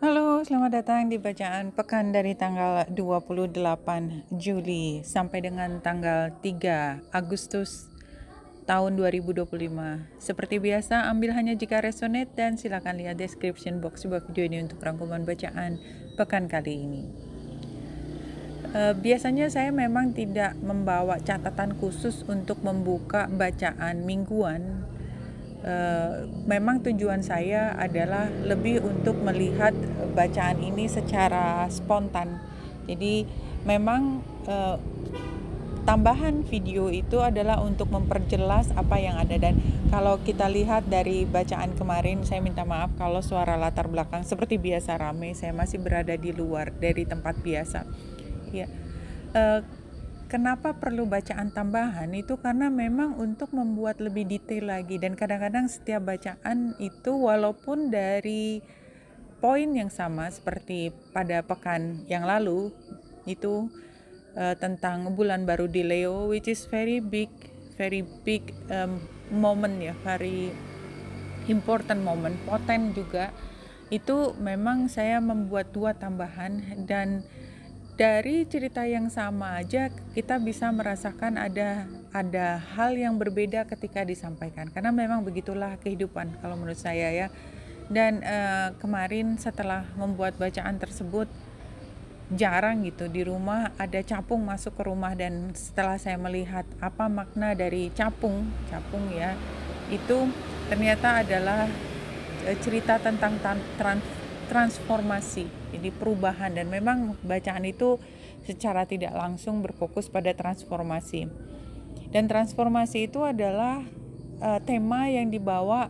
Halo, selamat datang di bacaan pekan dari tanggal 28 Juli sampai dengan tanggal 3 Agustus tahun 2025. Seperti biasa, ambil hanya jika resonate dan silakan lihat description box sebuah video ini untuk rangkuman bacaan pekan kali ini. Biasanya saya memang tidak membawa catatan khusus untuk membuka bacaan mingguan. Memang tujuan saya adalah lebih untuk melihat bacaan ini secara spontan. Jadi memang tambahan video itu adalah untuk memperjelas apa yang ada, dan kalau kita lihat dari bacaan kemarin, saya minta maaf kalau suara latar belakang seperti biasa ramai. Saya masih berada di luar dari tempat biasa. Ya. Kenapa perlu bacaan tambahan? Itu karena memang untuk membuat lebih detail lagi, dan kadang-kadang setiap bacaan itu walaupun dari poin yang sama seperti pada pekan yang lalu itu tentang bulan baru di Leo, which is very big moment ya, very important moment, poten juga. Itu memang saya membuat 2 tambahan, dan dari cerita yang sama aja kita bisa merasakan ada hal yang berbeda ketika disampaikan, karena memang begitulah kehidupan kalau menurut saya ya. Dan kemarin setelah membuat bacaan tersebut, jarang gitu di rumah ada capung masuk ke rumah, dan setelah saya melihat apa makna dari capung ya, itu ternyata adalah cerita tentang transformasi, jadi perubahan, dan memang bacaan itu secara tidak langsung berfokus pada transformasi. Dan transformasi itu adalah tema yang dibawa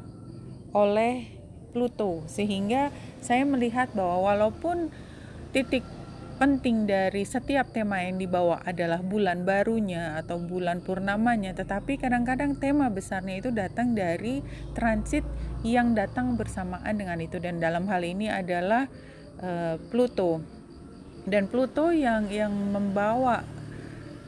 oleh Pluto, sehingga saya melihat bahwa walaupun titik penting dari setiap tema yang dibawa adalah bulan barunya atau bulan purnamanya, tetapi kadang-kadang tema besarnya itu datang dari transit yang datang bersamaan dengan itu, dan dalam hal ini adalah Pluto. Dan Pluto yang membawa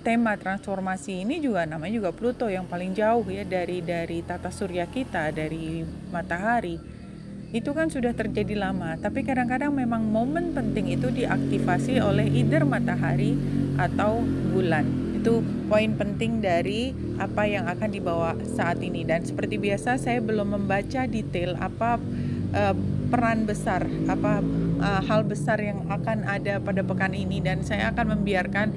tema transformasi ini juga namanya juga Pluto, yang paling jauh ya dari tata surya kita, dari matahari. Itu kan sudah terjadi lama, tapi kadang-kadang memang momen penting itu diaktifasi oleh either matahari atau bulan. Itu poin penting dari apa yang akan dibawa saat ini. Dan seperti biasa, saya belum membaca detail apa peran besar, apa hal besar yang akan ada pada pekan ini, dan saya akan membiarkan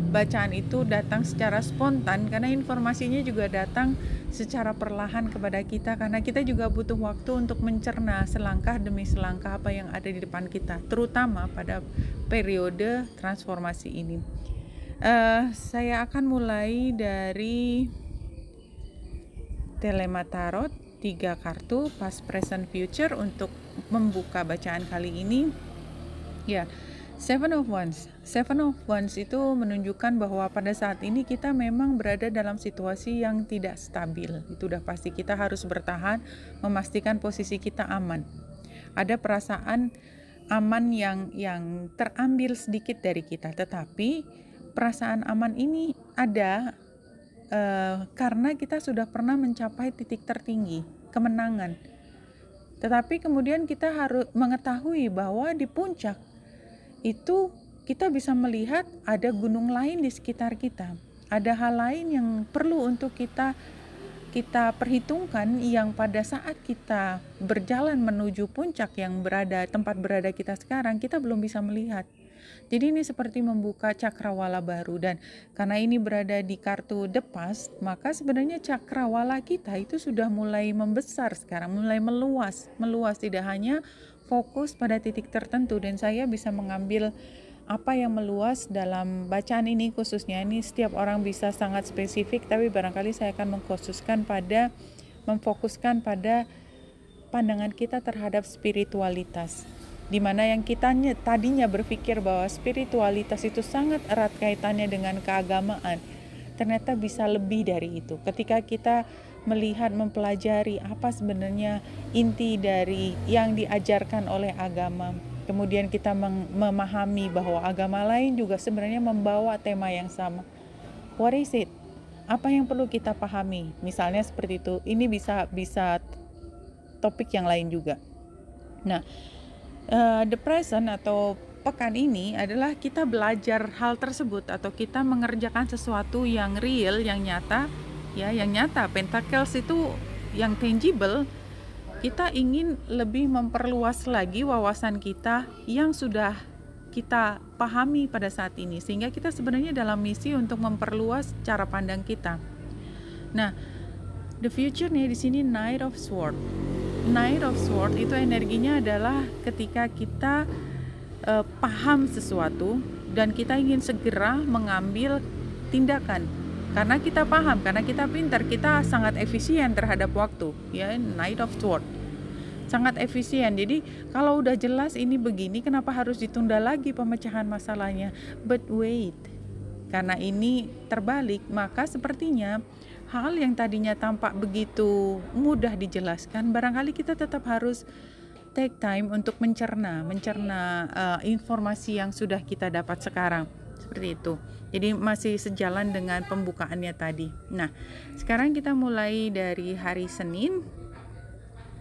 bacaan itu datang secara spontan, karena informasinya juga datang secara perlahan kepada kita, karena kita juga butuh waktu untuk mencerna selangkah demi selangkah apa yang ada di depan kita, terutama pada periode transformasi ini. Saya akan mulai dari Telema Tarot, 3 kartu past, present, future untuk membuka bacaan kali ini. Ya, Seven of Wands itu menunjukkan bahwa pada saat ini kita memang berada dalam situasi yang tidak stabil. Itu udah pasti, kita harus bertahan, memastikan posisi kita aman. Ada perasaan aman yang terambil sedikit dari kita, tetapi perasaan aman ini ada karena kita sudah pernah mencapai titik tertinggi, kemenangan. Tetapi kemudian kita harus mengetahui bahwa di puncak itu kita bisa melihat ada gunung lain di sekitar kita. Ada hal lain yang perlu untuk kita perhitungkan, yang pada saat kita berjalan menuju puncak yang tempat berada kita sekarang, kita belum bisa melihat. Jadi ini seperti membuka cakrawala baru, dan karena ini berada di kartu The Past, maka sebenarnya cakrawala kita itu sudah mulai membesar sekarang, mulai meluas, tidak hanya fokus pada titik tertentu. Dan saya bisa mengambil apa yang meluas dalam bacaan ini khususnya. Ini setiap orang bisa sangat spesifik, tapi barangkali saya akan memfokuskan pada pandangan kita terhadap spiritualitas, di mana yang kita tadinya berpikir bahwa spiritualitas itu sangat erat kaitannya dengan keagamaan, ternyata bisa lebih dari itu. Ketika kita melihat, mempelajari apa sebenarnya inti dari yang diajarkan oleh agama, kemudian kita memahami bahwa agama lain juga sebenarnya membawa tema yang sama. What is it? Apa yang perlu kita pahami? Misalnya seperti itu. Ini bisa topik yang lain juga. Nah, The present atau pekan ini adalah kita belajar hal tersebut atau kita mengerjakan sesuatu yang real, yang nyata, ya, yang nyata. Pentacles itu yang tangible. Kita ingin lebih memperluas lagi wawasan kita yang sudah kita pahami pada saat ini, sehingga kita sebenarnya dalam misi untuk memperluas cara pandang kita. Nah, the future nih di sini Knight of Sword. Knight of Sword itu energinya adalah ketika kita paham sesuatu dan kita ingin segera mengambil tindakan. Karena kita paham, karena kita pintar, kita sangat efisien terhadap waktu, ya. Knight of Sword sangat efisien. Jadi kalau udah jelas ini begini, kenapa harus ditunda lagi pemecahan masalahnya? But wait, karena ini terbalik, maka sepertinya hal yang tadinya tampak begitu mudah dijelaskan, barangkali kita tetap harus take time untuk mencerna informasi yang sudah kita dapat sekarang. Seperti itu. Jadi masih sejalan dengan pembukaannya tadi. Nah, sekarang kita mulai dari hari Senin.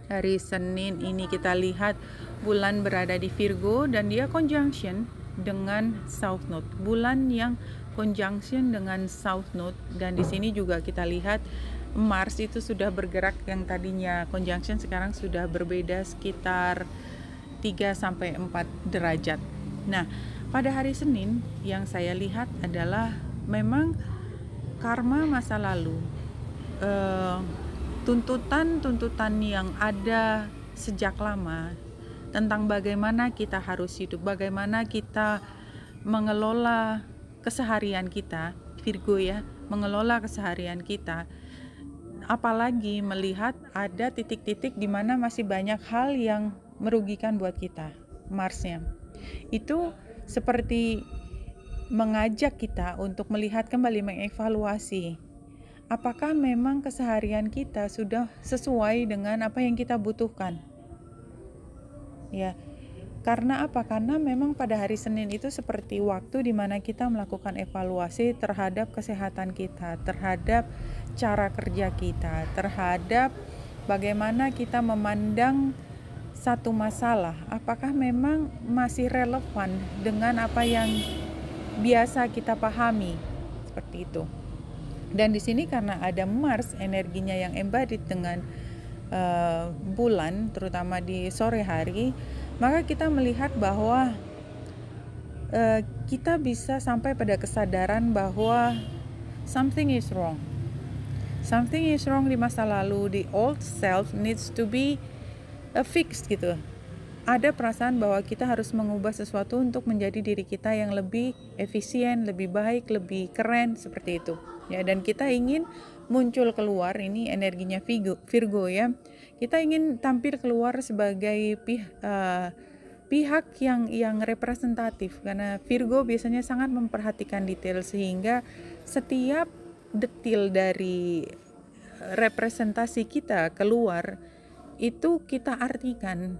Hari Senin ini kita lihat bulan berada di Virgo dan dia conjunction dengan South Node. Bulan yang conjunction dengan South Node, dan di sini juga kita lihat Mars itu sudah bergerak, yang tadinya conjunction sekarang sudah berbeda sekitar 3-4 derajat. Nah, pada hari Senin yang saya lihat adalah memang karma masa lalu, tuntutan yang ada sejak lama tentang bagaimana kita harus hidup, bagaimana kita mengelola keseharian kita, Virgo ya, mengelola keseharian kita. Apalagi melihat ada titik-titik di mana masih banyak hal yang merugikan buat kita, Marsnya. Itu seperti mengajak kita untuk melihat kembali, mengevaluasi apakah memang keseharian kita sudah sesuai dengan apa yang kita butuhkan. Ya. Karena apa? Karena memang pada hari Senin itu seperti waktu di mana kita melakukan evaluasi terhadap kesehatan kita, terhadap cara kerja kita, terhadap bagaimana kita memandang satu masalah, apakah memang masih relevan dengan apa yang biasa kita pahami, seperti itu. Dan di sini karena ada Mars, energinya yang embodied dengan bulan, terutama di sore hari, maka kita melihat bahwa kita bisa sampai pada kesadaran bahwa something is wrong. Something is wrong di masa lalu. The old self needs to be fixed gitu. Ada perasaan bahwa kita harus mengubah sesuatu untuk menjadi diri kita yang lebih efisien, lebih baik, lebih keren, seperti itu. Ya, dan kita ingin muncul keluar, ini energinya Virgo ya. Kita ingin tampil keluar sebagai pihak yang representatif, karena Virgo biasanya sangat memperhatikan detail, sehingga setiap detil dari representasi kita keluar itu kita artikan,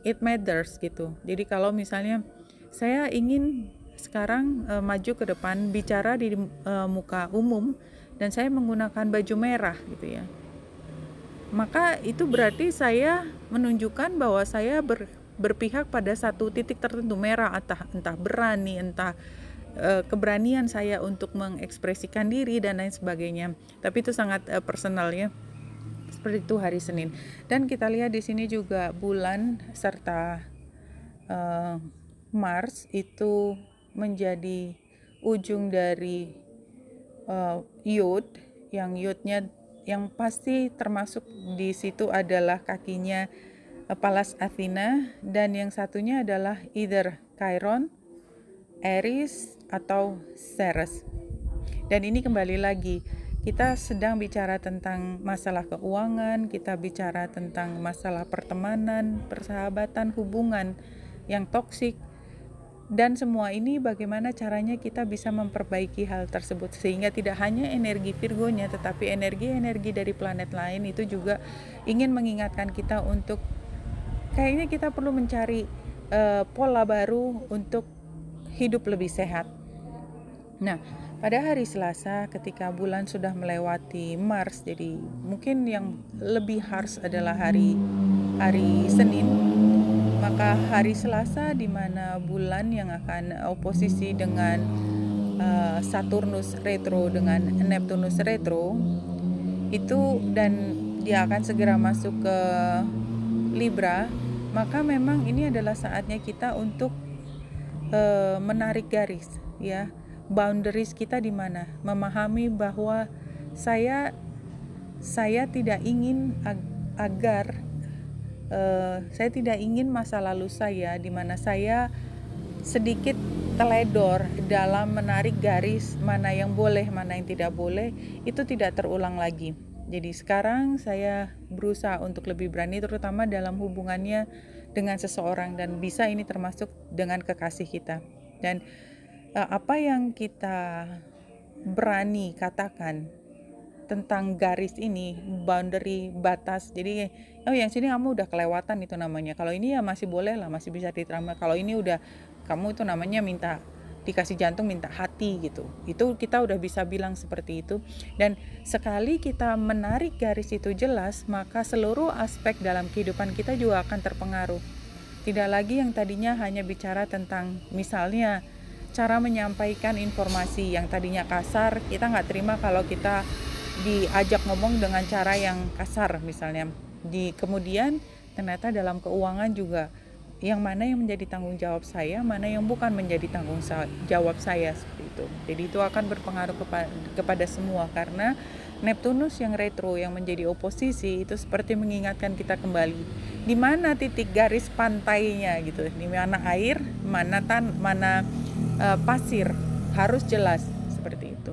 it matters gitu. Jadi kalau misalnya saya ingin sekarang maju ke depan bicara di muka umum dan saya menggunakan baju merah gitu ya, maka itu berarti saya menunjukkan bahwa saya berpihak pada satu titik tertentu, merah, entah berani, entah keberanian saya untuk mengekspresikan diri dan lain sebagainya. Tapi itu sangat personal ya. Seperti itu hari Senin. Dan kita lihat di sini juga bulan serta Mars itu menjadi ujung dari Yod, yang Yodnya yang pasti termasuk di situ adalah kakinya Pallas Athena, dan yang satunya adalah either Chiron, Aries atau Ceres. Dan ini kembali lagi, kita sedang bicara tentang masalah keuangan, kita bicara tentang masalah pertemanan, persahabatan, hubungan yang toksik, dan semua ini bagaimana caranya kita bisa memperbaiki hal tersebut, sehingga tidak hanya energi Virgonya tetapi energi-energi dari planet lain itu juga ingin mengingatkan kita untuk kayaknya kita perlu mencari pola baru untuk hidup lebih sehat. Nah, pada hari Selasa ketika bulan sudah melewati Mars, jadi mungkin yang lebih harsh adalah hari Senin. Maka hari Selasa di mana bulan yang akan oposisi dengan Saturnus retro dengan Neptunus retro itu, dan dia akan segera masuk ke Libra, maka memang ini adalah saatnya kita untuk menarik garis, ya, boundaries kita di mana, memahami bahwa saya tidak ingin agar saya tidak ingin masa lalu saya di mana saya sedikit teledor dalam menarik garis mana yang boleh, mana yang tidak boleh, itu tidak terulang lagi. Jadi sekarang saya berusaha untuk lebih berani, terutama dalam hubungannya dengan seseorang, dan bisa ini termasuk dengan kekasih kita. Dan apa yang kita berani katakan tentang garis ini, boundary, batas. Jadi yang sini kamu udah kelewatan itu namanya. Kalau ini ya masih boleh lah, masih bisa diterima. Kalau ini udah kamu itu namanya minta dikasih jantung, minta hati gitu. Itu kita udah bisa bilang seperti itu. Dan sekali kita menarik garis itu jelas, maka seluruh aspek dalam kehidupan kita juga akan terpengaruh. Tidak lagi yang tadinya hanya bicara tentang misalnya cara menyampaikan informasi yang tadinya kasar, kita nggak terima kalau kita diajak ngomong dengan cara yang kasar misalnya. Kemudian ternyata dalam keuangan juga yang mana yang menjadi tanggung jawab saya, mana yang bukan menjadi tanggung jawab saya, seperti itu. Jadi itu akan berpengaruh kepada semua, karena Neptunus yang retro yang menjadi oposisi itu seperti mengingatkan kita kembali di mana titik garis pantainya gitu, di mana air, mana pasir, harus jelas seperti itu.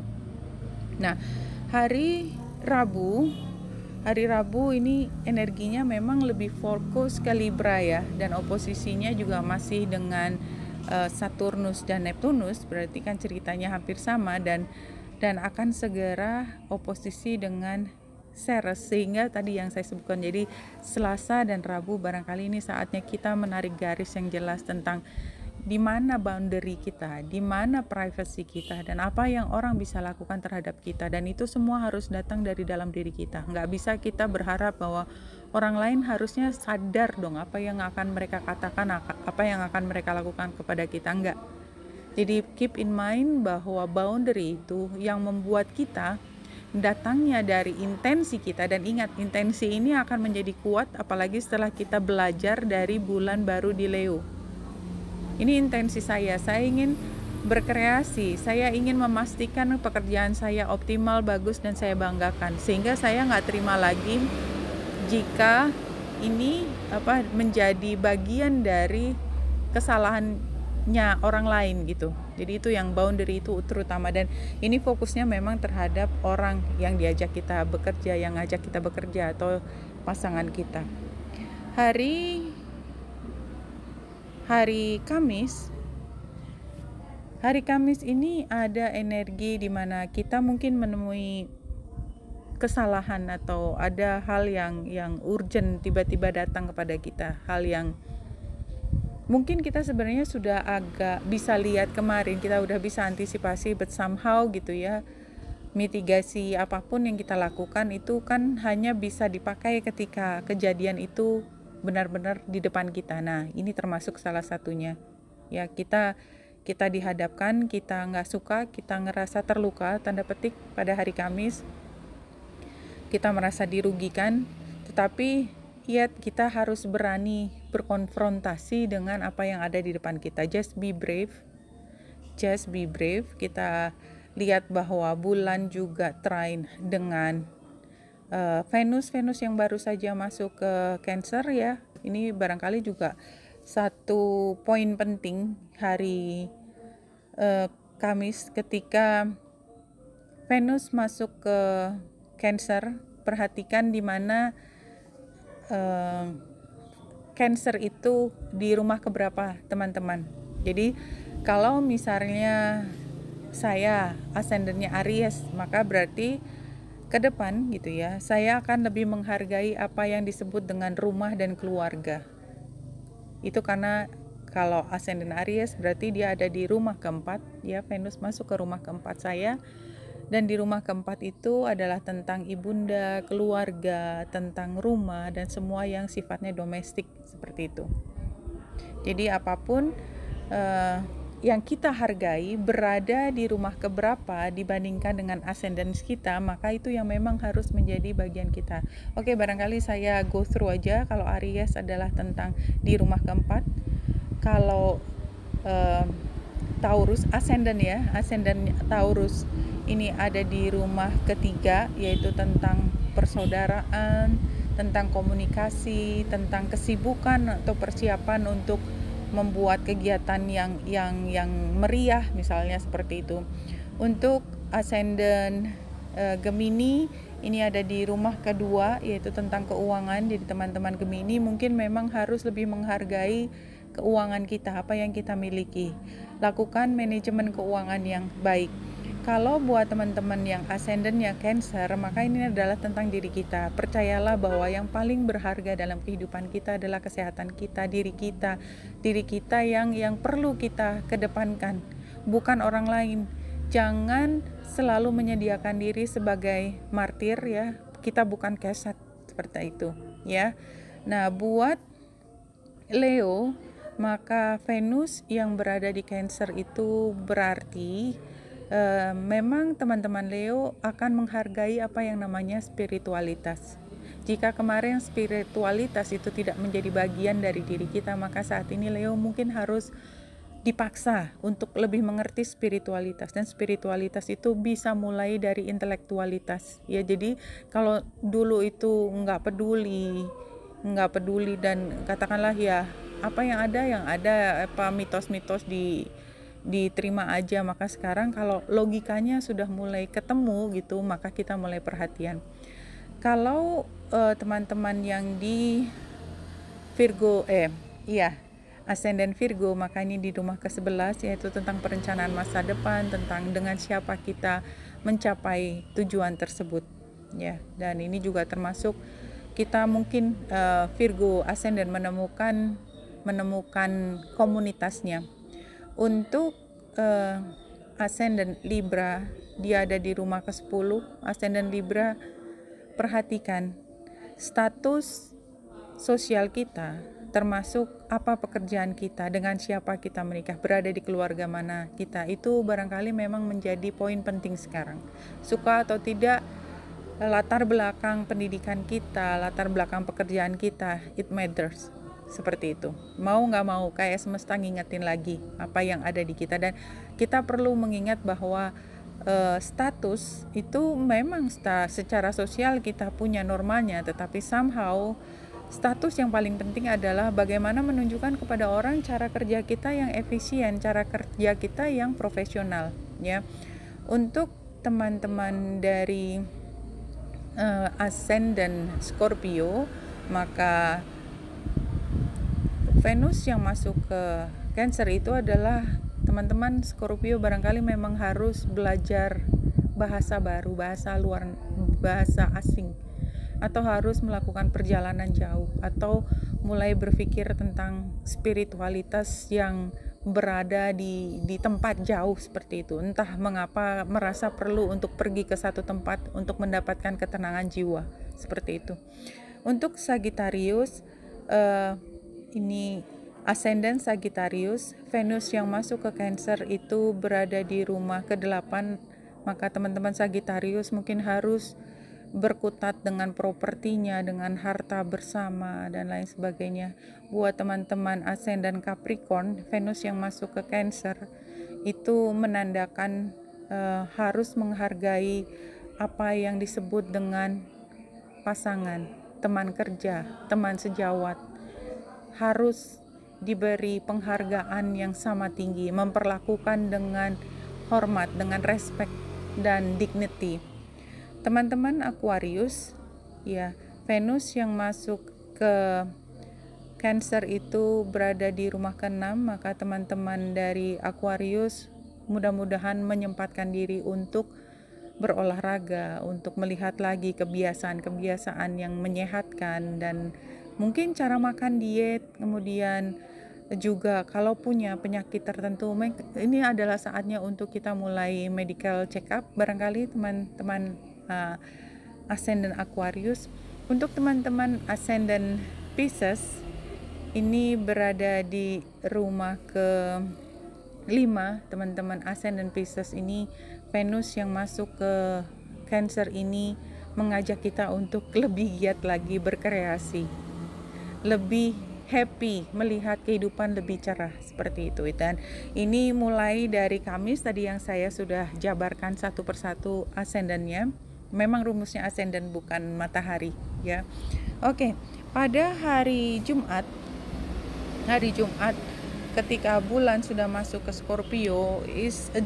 Nah, hari Rabu ini energinya memang lebih fokus ke Libra ya, dan oposisinya juga masih dengan Saturnus dan Neptunus, berarti kan ceritanya hampir sama, dan akan segera oposisi dengan Ceres, sehingga tadi yang saya sebutkan. Jadi Selasa dan Rabu barangkali ini saatnya kita menarik garis yang jelas tentang di mana boundary kita, di mana privacy kita, dan apa yang orang bisa lakukan terhadap kita. Dan itu semua harus datang dari dalam diri kita. Nggak bisa kita berharap bahwa orang lain harusnya sadar dong apa yang akan mereka katakan, apa yang akan mereka lakukan kepada kita. Enggak. Jadi keep in mind bahwa boundary itu yang membuat kita datangnya dari intensi kita. Dan ingat, intensi ini akan menjadi kuat apalagi setelah kita belajar dari bulan baru di Leo. Ini intensi saya ingin berkreasi, saya ingin memastikan pekerjaan saya optimal, bagus, dan saya banggakan. Sehingga saya nggak terima lagi jika ini menjadi bagian dari kesalahannya orang lain gitu. Jadi itu yang boundary itu terutama, dan ini fokusnya memang terhadap orang yang diajak kita bekerja, yang ngajak kita bekerja, atau pasangan kita. Hari Kamis ini ada energi di mana kita mungkin menemui kesalahan atau ada hal yang urgent tiba-tiba datang kepada kita, hal yang mungkin kita sebenarnya sudah agak bisa lihat kemarin, kita udah bisa antisipasi, but somehow gitu ya, mitigasi apapun yang kita lakukan itu kan hanya bisa dipakai ketika kejadian itu benar-benar di depan kita. Nah, ini termasuk salah satunya. Ya, kita dihadapkan, kita nggak suka, kita ngerasa terluka, tanda petik, pada hari Kamis. Kita merasa dirugikan, tetapi ya kita harus berani berkonfrontasi dengan apa yang ada di depan kita. Just be brave. Kita lihat bahwa bulan juga trine dengan Venus yang baru saja masuk ke Cancer ya. Ini barangkali juga satu poin penting hari Kamis ketika Venus masuk ke Cancer. Perhatikan di mana Cancer itu di rumah keberapa, teman-teman. Jadi kalau misalnya saya ascendennya Aries, maka berarti ke depan gitu ya, saya akan lebih menghargai apa yang disebut dengan rumah dan keluarga. Itu karena kalau ascendant Aries berarti dia ada di rumah keempat ya, Venus masuk ke rumah keempat saya, dan di rumah keempat itu adalah tentang ibunda, keluarga, tentang rumah, dan semua yang sifatnya domestik seperti itu. Jadi apapun yang kita hargai berada di rumah keberapa dibandingkan dengan ascendance kita, maka itu yang memang harus menjadi bagian kita. Oke, barangkali saya go through aja. Kalau Aries adalah tentang di rumah keempat. Kalau Taurus, ascendant Taurus ini ada di rumah ketiga, yaitu tentang persaudaraan, tentang komunikasi, tentang kesibukan atau persiapan untuk membuat kegiatan yang meriah, misalnya seperti itu. Untuk ascendant Gemini ini ada di rumah kedua, yaitu tentang keuangan. Jadi teman-teman Gemini mungkin memang harus lebih menghargai keuangan kita, apa yang kita miliki. Lakukan manajemen keuangan yang baik. Kalau buat teman-teman yang ascendantnya Cancer, maka ini adalah tentang diri kita. Percayalah bahwa yang paling berharga dalam kehidupan kita adalah kesehatan kita, diri kita yang perlu kita kedepankan, bukan orang lain. Jangan selalu menyediakan diri sebagai martir ya. Kita bukan keset seperti itu ya. Nah, buat Leo, maka Venus yang berada di Cancer itu berarti memang teman-teman Leo akan menghargai apa yang namanya spiritualitas. Jika kemarin spiritualitas itu tidak menjadi bagian dari diri kita, maka saat ini Leo mungkin harus dipaksa untuk lebih mengerti spiritualitas, dan spiritualitas itu bisa mulai dari intelektualitas ya. Jadi kalau dulu itu nggak peduli dan katakanlah ya apa yang ada apa mitos-mitos diterima aja, maka sekarang kalau logikanya sudah mulai ketemu gitu, maka kita mulai perhatian. Kalau teman-teman yang di Virgo ascendant Virgo, maka ini di rumah ke-11, yaitu tentang perencanaan masa depan, tentang dengan siapa kita mencapai tujuan tersebut ya. Dan ini juga termasuk kita mungkin Virgo ascendant menemukan komunitasnya. Untuk ascendant Libra, dia ada di rumah ke-10. Ascendant Libra, perhatikan status sosial kita, termasuk apa pekerjaan kita, dengan siapa kita menikah, berada di keluarga mana kita. Itu barangkali memang menjadi poin penting sekarang. Suka atau tidak, latar belakang pendidikan kita, latar belakang pekerjaan kita, it matters. Seperti itu, mau nggak mau kayak semesta ngingetin lagi apa yang ada di kita. Dan kita perlu mengingat bahwa status itu memang secara sosial kita punya normalnya, tetapi somehow status yang paling penting adalah bagaimana menunjukkan kepada orang cara kerja kita yang efisien, cara kerja kita yang profesional ya. Untuk teman-teman dari ascendant Scorpio, maka Venus yang masuk ke Cancer itu adalah teman-teman Scorpio barangkali memang harus belajar bahasa baru, bahasa asing, atau harus melakukan perjalanan jauh, atau mulai berpikir tentang spiritualitas yang berada di tempat jauh seperti itu. Entah mengapa merasa perlu untuk pergi ke satu tempat untuk mendapatkan ketenangan jiwa seperti itu. Untuk Sagittarius, ini ascendant Sagittarius, Venus yang masuk ke Cancer itu berada di rumah ke-8, maka teman-teman Sagittarius mungkin harus berkutat dengan propertinya, dengan harta bersama dan lain sebagainya. Buat teman-teman ascendant Capricorn, Venus yang masuk ke Cancer itu menandakan harus menghargai apa yang disebut dengan pasangan, teman kerja, teman sejawat, harus diberi penghargaan yang sama tinggi, memperlakukan dengan hormat, dengan respect dan dignity. Teman-teman Aquarius, ya, Venus yang masuk ke Cancer itu berada di rumah ke-6, maka teman-teman dari Aquarius mudah-mudahan menyempatkan diri untuk berolahraga, untuk melihat lagi kebiasaan-kebiasaan yang menyehatkan, dan mungkin cara makan diet. Kemudian juga kalau punya penyakit tertentu, ini adalah saatnya untuk kita mulai medical check up barangkali teman-teman ascendant Aquarius. Untuk teman-teman ascendant Pisces, Ini berada di rumah ke 5, teman-teman Ascendant Pisces ini. Venus yang masuk ke Cancer ini mengajak kita untuk lebih giat lagi berkreasi, lebih happy, melihat kehidupan lebih cerah, seperti itu. Dan ini mulai dari Kamis tadi yang saya sudah jabarkan satu persatu ascendannya. Memang rumusnya ascendant bukan matahari ya. Oke, pada hari Jumat ketika bulan sudah masuk ke Scorpio is a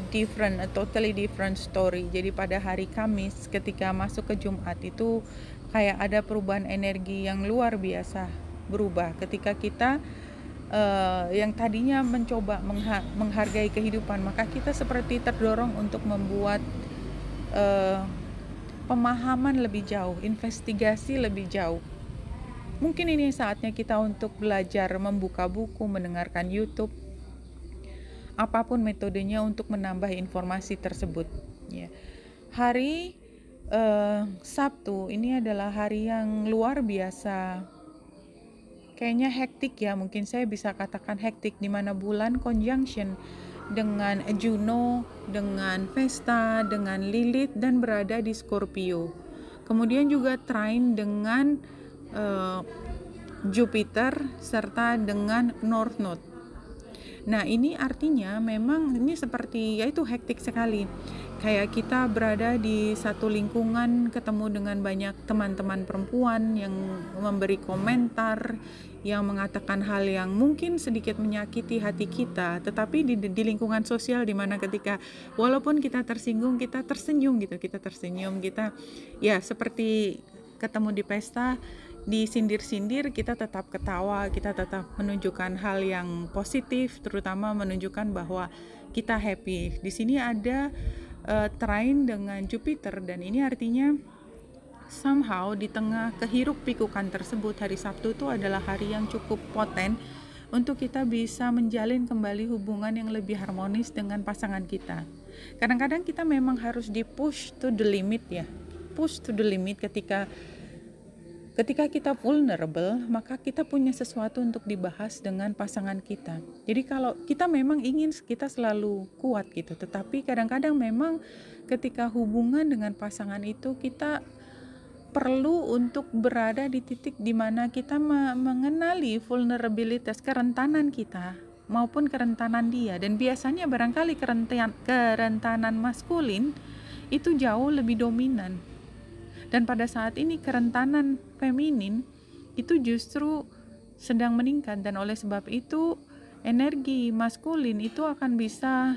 totally different story. Jadi pada hari Kamis ketika masuk ke Jumat itu kayak ada perubahan energi yang luar biasa berubah ketika kita yang tadinya mencoba menghargai kehidupan, maka kita seperti terdorong untuk membuat pemahaman lebih jauh, investigasi lebih jauh. Mungkin ini saatnya kita untuk belajar membuka buku, mendengarkan YouTube, apapun metodenya untuk menambah informasi tersebut. Ya. Hari Sabtu ini adalah hari yang luar biasa. Kayaknya hektik ya, mungkin saya bisa katakan hektik, di mana bulan conjunction dengan Juno, dengan Vesta, dengan Lilith dan berada di Scorpio. Kemudian juga trine dengan Jupiter serta dengan North Node. Nah, ini artinya memang ini seperti yaitu hektik sekali. Kayak kita berada di satu lingkungan, ketemu dengan banyak teman-teman perempuan yang memberi komentar, yang mengatakan hal yang mungkin sedikit menyakiti hati kita, tetapi di lingkungan sosial di mana ketika walaupun kita tersinggung, kita tersenyum gitu, kita ya seperti ketemu di pesta, disindir-sindir, kita tetap ketawa, kita tetap menunjukkan hal yang positif, terutama menunjukkan bahwa kita happy. Di sini ada trine dengan Jupiter, dan ini artinya somehow di tengah kehiruk pikukan tersebut, hari Sabtu itu adalah hari yang cukup poten untuk kita bisa menjalin kembali hubungan yang lebih harmonis dengan pasangan kita. Kadang-kadang kita memang harus di push to the limit ya, push to the limit. Ketika kita vulnerable, maka kita punya sesuatu untuk dibahas dengan pasangan kita. Jadi kalau kita memang ingin kita selalu kuat gitu, tetapi kadang-kadang memang ketika hubungan dengan pasangan itu kita perlu untuk berada di titik di mana kita mengenali vulnerabilitas, kerentanan kita maupun kerentanan dia. Dan biasanya barangkali kerentanan maskulin itu jauh lebih dominan. Dan pada saat ini kerentanan feminin itu justru sedang meningkat, dan oleh sebab itu energi maskulin itu akan bisa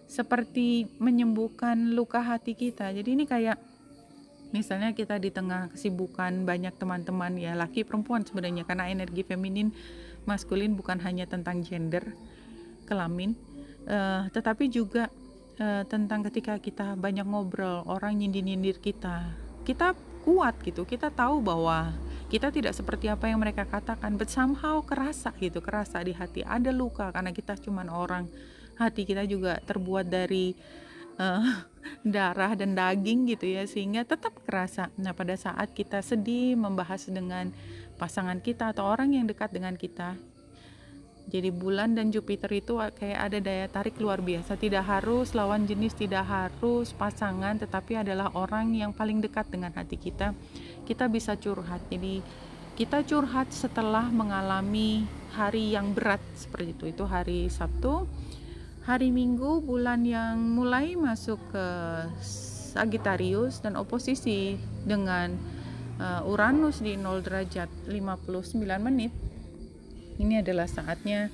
seperti menyembuhkan luka hati kita. Jadi ini kayak misalnya kita di tengah kesibukan banyak teman-teman ya, laki perempuan sebenarnya, karena energi feminin maskulin bukan hanya tentang gender, kelamin, tetapi juga tentang ketika kita banyak ngobrol, orang nyindir-nyindir kita kuat gitu, kita tahu bahwa kita tidak seperti apa yang mereka katakan, but somehow kerasa di hati, ada luka karena kita cuman orang, hati kita juga terbuat dari darah dan daging gitu ya, sehingga tetap kerasa. Nah, pada saat kita sedih membahas dengan pasangan kita atau orang yang dekat dengan kita, jadi bulan dan Jupiter itu kayak ada daya tarik luar biasa. Tidak harus lawan jenis, tidak harus pasangan, tetapi adalah orang yang paling dekat dengan hati kita. Kita bisa curhat. Jadi kita curhat setelah mengalami hari yang berat seperti itu. Itu hari Sabtu. Hari Minggu bulan yang mulai masuk ke Sagittarius dan oposisi dengan Uranus di 0 derajat 59 menit. Ini adalah saatnya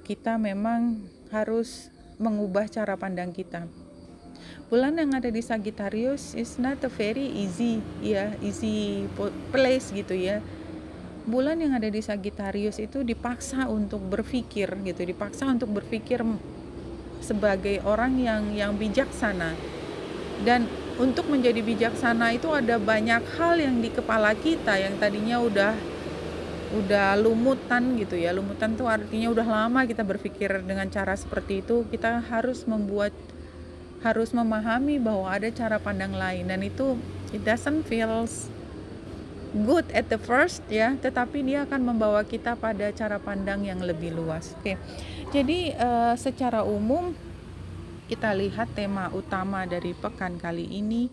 kita memang harus mengubah cara pandang kita. Bulan yang ada di Sagittarius is not a very easy place gitu ya. Bulan yang ada di Sagittarius itu dipaksa untuk berpikir gitu, dipaksa untuk berpikir sebagai orang yang bijaksana. Dan untuk menjadi bijaksana itu ada banyak hal yang di kepala kita yang tadinya udah lumutan gitu ya. Lumutan tuh artinya udah lama kita berpikir dengan cara seperti itu. Kita harus memahami bahwa ada cara pandang lain, dan itu it doesn't feels good at the first ya, tetapi dia akan membawa kita pada cara pandang yang lebih luas. Oke. Jadi secara umum kita lihat tema utama dari pekan kali ini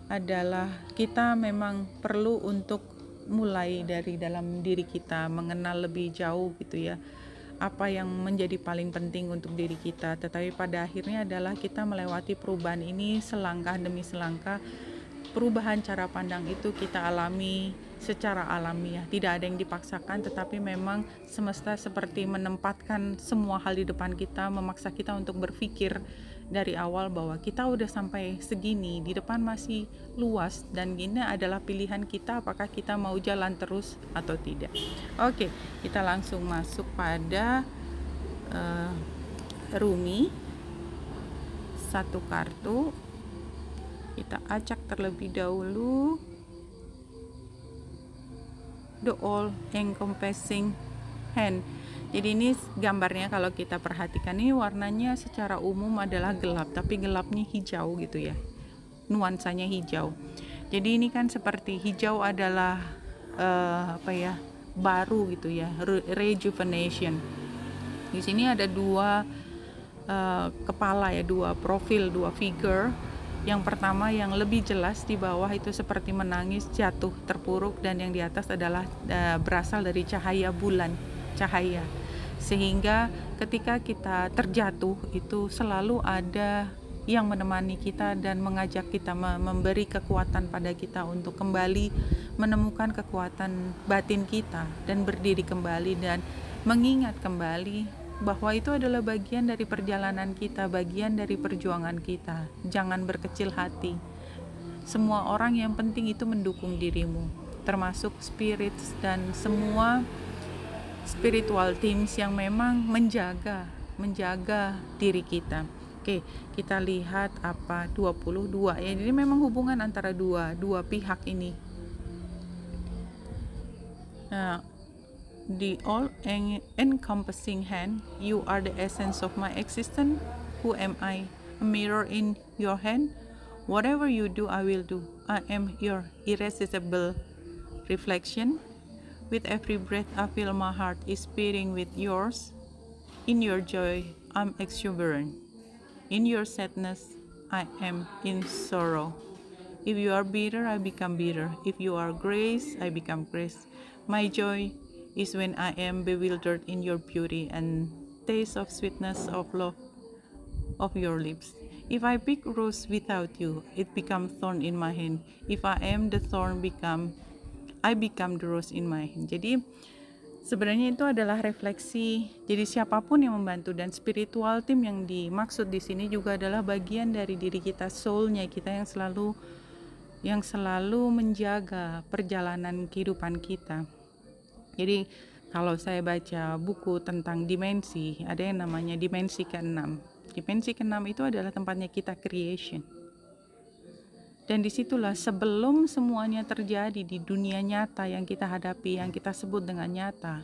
adalah kita memang perlu untuk mulai dari dalam diri kita, mengenal lebih jauh gitu ya, apa yang menjadi paling penting untuk diri kita. Tetapi pada akhirnya adalah kita melewati perubahan ini selangkah demi selangkah. Perubahan cara pandang itu kita alami secara alamiah, tidak ada yang dipaksakan, tetapi memang semesta seperti menempatkan semua hal di depan kita, memaksa kita untuk berpikir dari awal bahwa kita udah sampai segini, di depan masih luas, dan ini adalah pilihan kita apakah kita mau jalan terus atau tidak. Oke, kita langsung masuk pada Rumi, satu kartu. Kita acak terlebih dahulu the all encompassing hand. Jadi ini gambarnya kalau kita perhatikan, ini warnanya secara umum adalah gelap, tapi gelapnya hijau gitu ya, nuansanya hijau. Jadi ini kan seperti hijau adalah baru gitu ya, rejuvenation. Di sini ada dua kepala ya, dua profil, dua figure. Yang pertama yang lebih jelas di bawah itu seperti menangis, jatuh, terpuruk, dan yang di atas adalah berasal dari cahaya bulan, cahaya. Sehingga ketika kita terjatuh itu selalu ada yang menemani kita dan mengajak kita, memberi kekuatan pada kita untuk kembali menemukan kekuatan batin kita dan berdiri kembali dan mengingat kembali bahwa itu adalah bagian dari perjalanan kita, bagian dari perjuangan kita. Jangan berkecil hati. Semua orang yang penting itu mendukung dirimu, termasuk spirits dan semua spiritual teams yang memang menjaga diri kita. Oke, kita lihat apa 22 ya. Jadi memang hubungan antara dua pihak ini. Nah, the all-encompassing hand, you are the essence of my existence. Who am I? A mirror in your hand. Whatever you do, I will do. I am your irresistible reflection. With every breath, I feel my heart is beating with yours. In your joy, I'm exuberant. In your sadness, I am in sorrow. If you are bitter, I become bitter. If you are grace, I become grace. My joy is when I am bewildered in your beauty and taste of sweetness of love of your lips. If I pick rose without you, it becomes thorn in my hand. If I am the thorn, I become the rose in my hand. Jadi sebenarnya itu adalah refleksi. Jadi siapapun yang membantu, dan spiritual team yang dimaksud di sini juga adalah bagian dari diri kita, soulnya kita yang selalu menjaga perjalanan kehidupan kita. Jadi kalau saya baca buku tentang dimensi, ada yang namanya dimensi ke-6. Dimensi ke-6 itu adalah tempatnya kita creation. Dan disitulah sebelum semuanya terjadi di dunia nyata yang kita hadapi, yang kita sebut dengan nyata,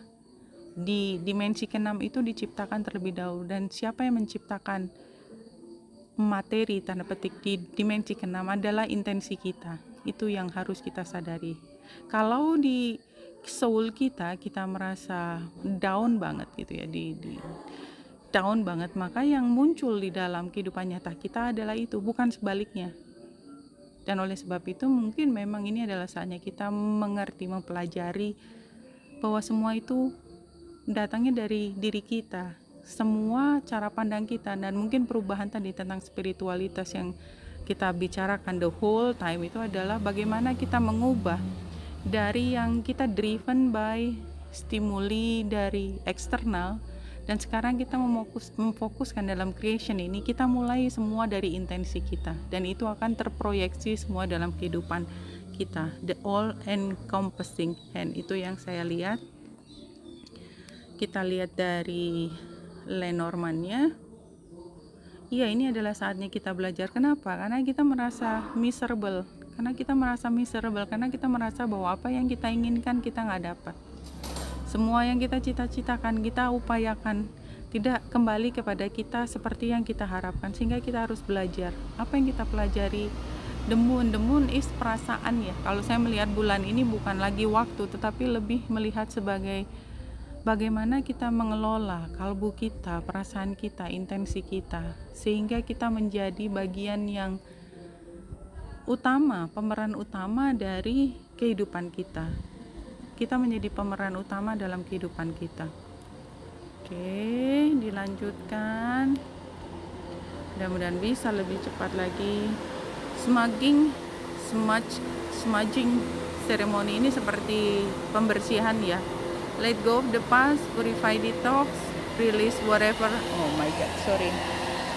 di dimensi ke-6 itu diciptakan terlebih dahulu. Dan siapa yang menciptakan materi tanda petik di dimensi ke-6 adalah intensi kita. Itu yang harus kita sadari. Kalau di soul kita merasa down banget gitu ya, di down banget, maka yang muncul di dalam kehidupan nyata kita adalah itu, bukan sebaliknya. Dan oleh sebab itu mungkin memang ini adalah saatnya kita mengerti, mempelajari bahwa semua itu datangnya dari diri kita, semua cara pandang kita. Dan mungkin perubahan tadi tentang spiritualitas yang kita bicarakan the whole time itu adalah bagaimana kita mengubah dari yang kita driven by stimuli dari eksternal, dan sekarang kita memfokuskan dalam creation ini, kita mulai semua dari intensi kita, dan itu akan terproyeksi semua dalam kehidupan kita. The all encompassing hand itu yang saya lihat. Kita lihat dari Lenormand-nya. Iya, ini adalah saatnya kita belajar. Kenapa? Karena kita merasa miserable. Karena kita merasa bahwa apa yang kita inginkan kita nggak dapat. Semua yang kita cita-citakan, kita upayakan, tidak kembali kepada kita seperti yang kita harapkan. Sehingga kita harus belajar. Apa yang kita pelajari The moon is perasaan ya. Kalau saya melihat bulan ini bukan lagi waktu, tetapi lebih melihat sebagai bagaimana kita mengelola kalbu kita, perasaan kita, intensi kita, sehingga kita menjadi bagian yang utama, pemeran utama dari kehidupan kita. Kita menjadi pemeran utama dalam kehidupan kita. Oke, dilanjutkan. Mudah-mudahan bisa lebih cepat lagi. Smudging ceremony ini seperti pembersihan ya. Let go of the past, purify detox, release whatever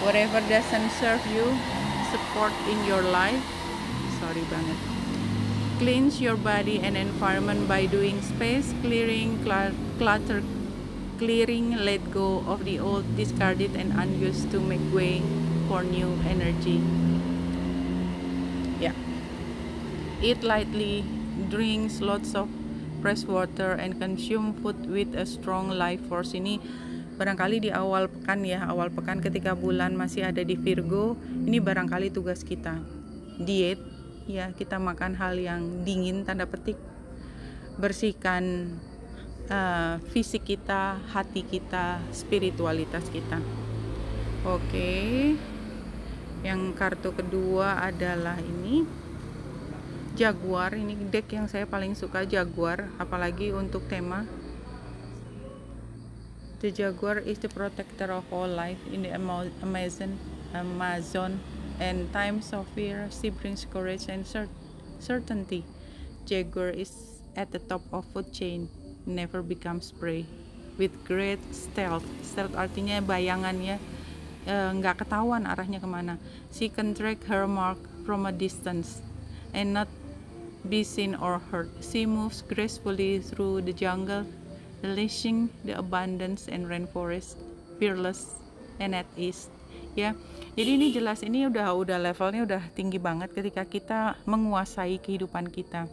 whatever doesn't serve you, support in your life. Sorry banget. Cleanse your body and environment by doing space clearing, clutter clearing. Let go of the old, discarded and unused to make way for new energy. Yeah. Eat lightly, drinks lots of fresh water and consume food with a strong life force. Ini barangkali di awal pekan ketika bulan masih ada di Virgo, ini barangkali tugas kita. Diet, ya, kita makan hal yang dingin tanda petik. Bersihkan fisik kita, hati kita, spiritualitas kita. Oke. Yang kartu kedua adalah ini Jaguar. Ini deck yang saya paling suka, Jaguar, apalagi untuk tema. The Jaguar is the protector of all life in the Amazon and times of fear. She brings courage and certainty. Jaguar is at the top of food chain, never becomes prey. With great stealth artinya bayangannya nggak ketahuan arahnya kemana. She can track her mark from a distance and not be seen or heard. She moves gracefully through the jungle, relishing the abundance and rainforest, fearless and at ease. Ya, jadi ini jelas, ini udah levelnya udah tinggi banget ketika kita menguasai kehidupan kita.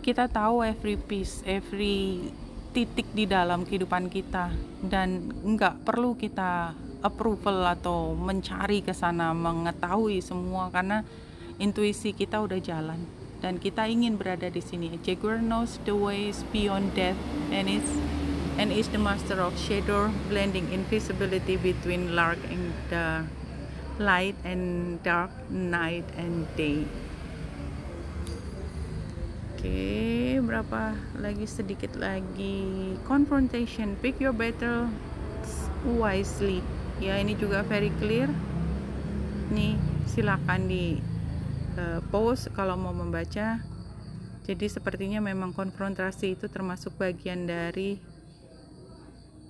Kita tahu every piece, every titik di dalam kehidupan kita, dan nggak perlu kita approval atau mencari ke sana mengetahui semua, karena intuisi kita udah jalan dan kita ingin berada di sini. Jaguar knows the ways beyond death and is the master of shadow, blending invisibility between light and dark, night and day. Oke, berapa lagi? Sedikit lagi. Confrontation, pick your battle wisely. Ya, ini juga very clear. Nih, silakan di pause kalau mau membaca. Jadi sepertinya memang konfrontasi itu termasuk bagian dari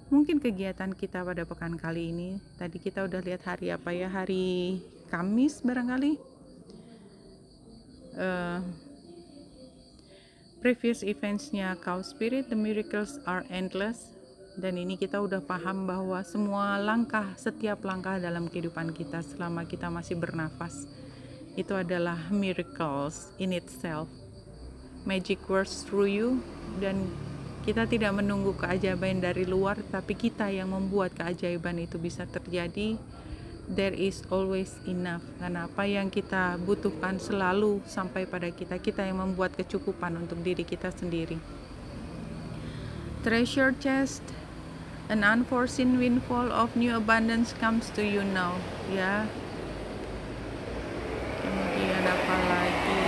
mungkin kegiatan kita pada pekan kali ini. Tadi kita udah lihat hari apa ya, hari Kamis barangkali. Previous eventsnya Cow Spirit, the miracles are endless. Dan ini kita udah paham bahwa semua langkah, setiap langkah dalam kehidupan kita selama kita masih bernafas, itu adalah miracles in itself. Magic works through you, dan kita tidak menunggu keajaiban dari luar, tapi kita yang membuat keajaiban itu bisa terjadi. There is always enough, karena apa yang kita butuhkan selalu sampai pada kita. Kita yang membuat kecukupan untuk diri kita sendiri. Treasure chest, an unforeseen windfall of new abundance comes to you now. Ya. Kemudian apa lagi?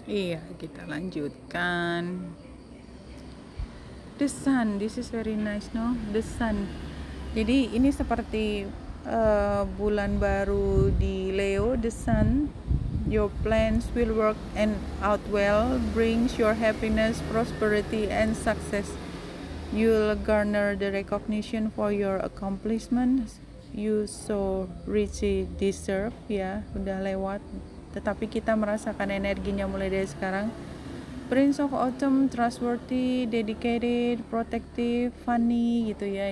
Iya, kita lanjutkan. The sun, this is very nice, no? The sun. Jadi ini seperti bulan baru di Leo, the sun. Your plans will work and out well, brings your happiness, prosperity, and success. You'll garner the recognition for your accomplishments you so richly deserve. Ya, udah lewat, tetapi kita merasakan energinya mulai dari sekarang. Prince of Autumn, trustworthy, dedicated, protective, funny gitu ya.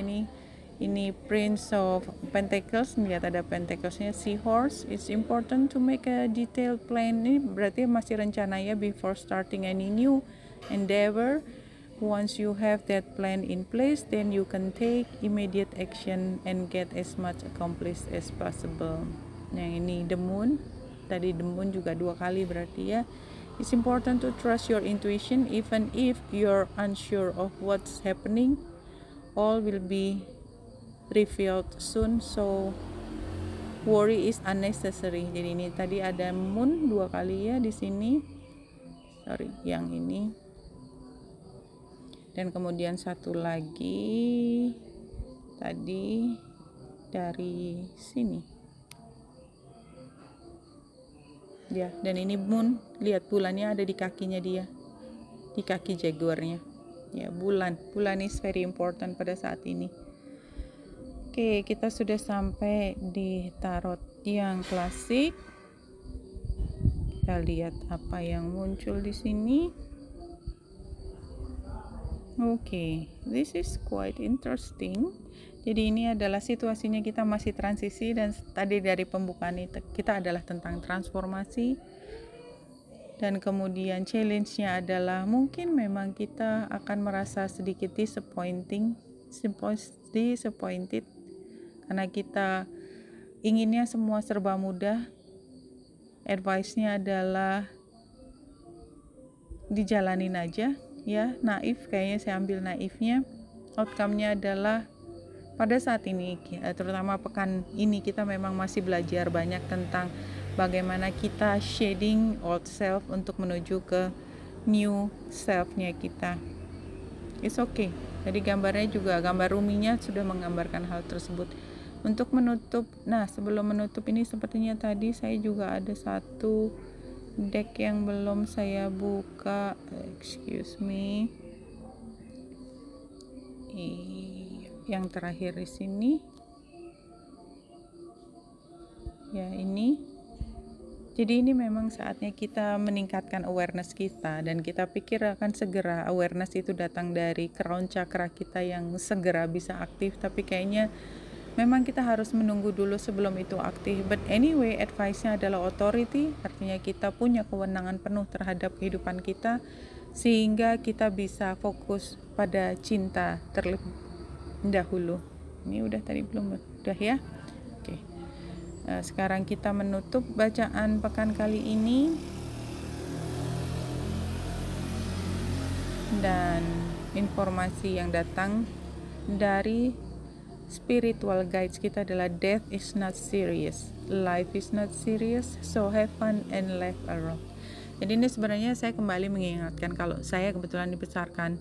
Ini Prince of Pentacles, lihat ada Pentaclesnya. Seahorse, it's important to make a detailed plan. Ini berarti masih rencana ya, before starting any new endeavor. Once you have that plan in place, then you can take immediate action and get as much accomplished as possible. Yang ini the moon, tadi the moon juga 2 kali berarti ya. It's important to trust your intuition even if you're unsure of what's happening. All will be revealed soon, so worry is unnecessary. Jadi ini tadi ada moon 2 kali ya di sini. Sorry, yang ini. Dan kemudian satu lagi tadi dari sini ya, dan ini moon, lihat bulannya ada di kakinya dia, di kaki jaguarnya ya. Bulan is very important pada saat ini. Oke, kita sudah sampai di tarot yang klasik. Kita lihat apa yang muncul di sini. Oke, this is quite interesting. Jadi ini adalah situasinya kita masih transisi, dan tadi dari pembukaan itu kita adalah tentang transformasi. Dan kemudian challenge-nya adalah mungkin memang kita akan merasa sedikit disappointed karena kita inginnya semua serba mudah. Advice-nya adalah dijalanin aja ya, naif, kayaknya saya ambil naifnya. Outcome-nya adalah pada saat ini, terutama pekan ini, kita memang masih belajar banyak tentang bagaimana kita shading old self untuk menuju ke new self-nya kita. It's okay. Jadi gambarnya juga, gambar ruminya sudah menggambarkan hal tersebut. Untuk menutup, nah sebelum menutup ini sepertinya tadi saya juga ada satu deck yang belum saya buka, excuse me, yang terakhir di sini ya, ini. Jadi ini memang saatnya kita meningkatkan awareness kita, dan kita pikir akan segera awareness itu datang dari crown chakra kita yang segera bisa aktif, tapi kayaknya memang kita harus menunggu dulu sebelum itu aktif. But anyway, advice-nya adalah authority, artinya kita punya kewenangan penuh terhadap kehidupan kita, sehingga kita bisa fokus pada cinta terlebih dahulu. Ini udah tadi belum? Udah ya? Oke. Nah, sekarang kita menutup bacaan pekan kali ini. Dan informasi yang datang dari spiritual guides kita adalah death is not serious, life is not serious, so have fun and laugh around. Jadi ini sebenarnya saya kembali mengingatkan, kalau saya kebetulan dibesarkan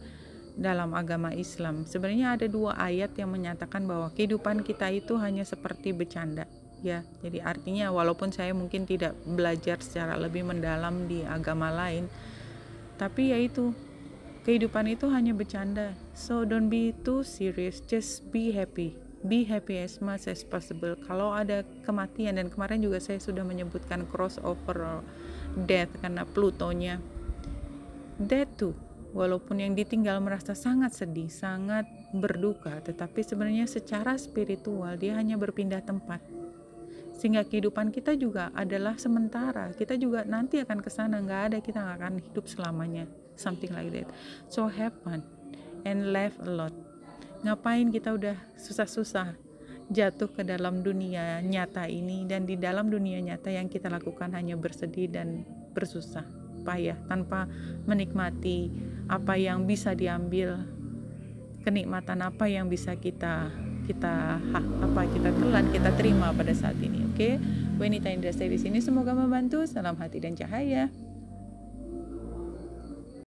dalam agama Islam, sebenarnya ada 2 ayat yang menyatakan bahwa kehidupan kita itu hanya seperti bercanda ya. Jadi artinya walaupun saya mungkin tidak belajar secara lebih mendalam di agama lain, tapi yaitu kehidupan itu hanya bercanda. So don't be too serious, just be happy as much as possible. Kalau ada kematian, dan kemarin juga saya sudah menyebutkan crossover death karena Plutonya, that too, walaupun yang ditinggal merasa sangat sedih, sangat berduka, tetapi sebenarnya secara spiritual dia hanya berpindah tempat, sehingga kehidupan kita juga adalah sementara. Kita juga nanti akan kesana, nggak ada, kita nggak akan hidup selamanya, something like that. So have fun and laugh a lot. Ngapain kita udah susah-susah jatuh ke dalam dunia nyata ini, dan di dalam dunia nyata yang kita lakukan hanya bersedih dan bersusah payah tanpa menikmati apa yang bisa diambil, kenikmatan apa yang bisa kita telan, kita terima pada saat ini. Oke, Wenita Indrasari di sini, semoga membantu. Salam hati dan cahaya.